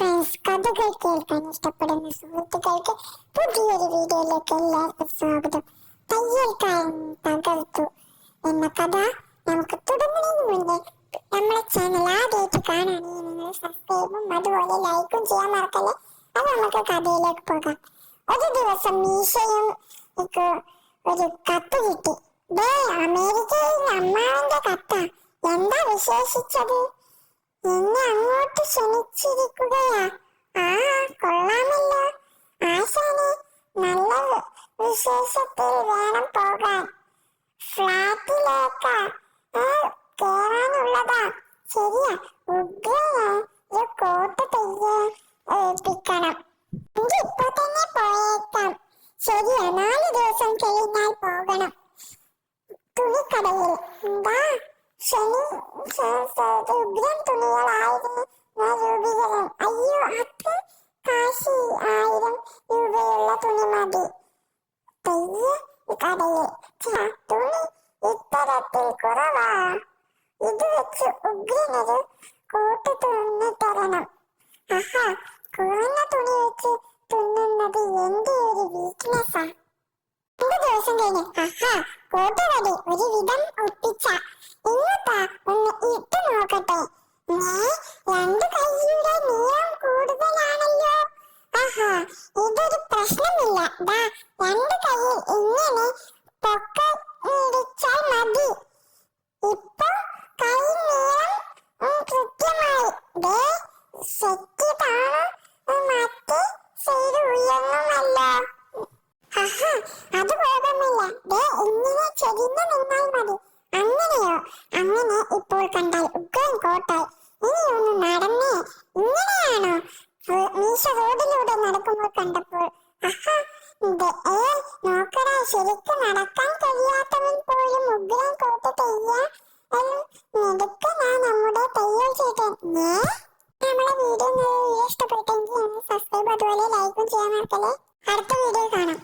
Friends, കഥകൾ കേൾക്കാൻ ഇഷ്ടപ്പെടുന്ന സുഹൃത്തുക്കൾക്ക് പുതിയൊരു വീഡിയോയിലേക്ക് എല്ലാവർക്കും സ്വാഗതം. തയ്യൽക്കാരൻ തകർത്തു എന്ന കഥ നമുക്ക് തുടങ്ങുന്നതിന് മുന്നേ നമ്മുടെ ചാനൽ ആദ്യമായിട്ട് കാണുകയാണെങ്കിൽ നിങ്ങൾ സബ്സ്ക്രൈബും അതുപോലെ ലൈക്കും ചെയ്യാൻ മറക്കല്ലേ. അത് നമുക്ക് കഥയിലേക്ക് പോകാം. ഒരു ദിവസം മീശയും ഒരു കത്ത് കിട്ടി. അമേരിക്കയിൽ അമ്മാവന്റെ കത്ത. എന്താ വിശേഷിച്ചത്? എന്നെ അങ്ങോട്ട് ക്ഷണിച്ചിരിക്കുകയാ. ആ, കൊള്ളാമല്ലോ ആശാനെ, നല്ല വിശേഷത്തിൽ വേണം പോകാൻ. ഫ്ലാറ്റിലേക്ക് കേറാനുള്ളതാ. ശരിയാ, ഒരു കോട്ട് ഏൽപ്പിക്കണം. ഇപ്പൊ തന്നെ പോയേക്കാം. ശരിയാ, 4 ദിവസം കഴിഞ്ഞാൽ പോകണം. തുണിക്കടയിൽ എന്താ ഉഗ്രം തുണികളായിരുന്നു രൂപീകരണം. അയ്യോ, അത് കാശി 1000 രൂപയുള്ള തുണി മതി. കടയിൽ തുണി ഇത്തരത്തിൽ കുറവാ. ഇത് വെച്ച് ഉഗ്രനൊരു കൂട്ട് തുന്നിത്തരണം. ആഹാ, കുറഞ്ഞ തുണി വെച്ച് തുന്നുന്നത് എന്റെ ഒരു വീക്ക്നെസ്സാ. 2 ദിവസം കഴിഞ്ഞ് കോട്ട് റെഡി. ഒരു വിധം ഒപ്പിച്ച. ഇങ്ങോട്ടാ, ഒന്ന് ഇട്ട് നോക്കട്ടെ. 2 കൈയുടെ നീളം കൂടുതലാണല്ലോ. ഇതൊരു പ്രശ്നമില്ല. 2 കൈയിൽ ഇങ്ങനെ പൊക്കിടിച്ചാൽ മതി. ഇപ്പൊ കൈ നീളം കൃത്യമായി. സെറ്റ് താണു, മറ്റേ സൈഡ് ഉയർന്നുമല്ലോ. അത് കുഴപ്പമില്ല. ഇങ്ങനെ ചെരിഞ്ഞു നിന്നാൽ മതി. അങ്ങനെയോ? അങ്ങനെ ഇപ്പോൾ കണ്ടാൽ ഉഗ്രൻ കോട്ടായി. ഇനി ഒന്ന് നടന്നേ. ഇങ്ങനെയാണോ? മീശ റോഡിലൂടെ നടക്കുമ്പോൾ കണ്ടപ്പോൾ നോക്കടാ, ശരിക്കും നടക്കാൻ കഴിയാത്തവൻ പോലും ഉഗ്രൻ കോട്ട് നമ്മുടെ തയ്യൽ ചേട്ടൻ. നമ്മുടെ വീഡിയോ ഇഷ്ടപ്പെട്ടെങ്കിൽ സബ്സ്ക്രൈബ് അതുപോലെ ലൈക്കും ചെയ്യാൻ മറക്കല്ലേ. അടുത്ത വീഡിയോ കാണാം.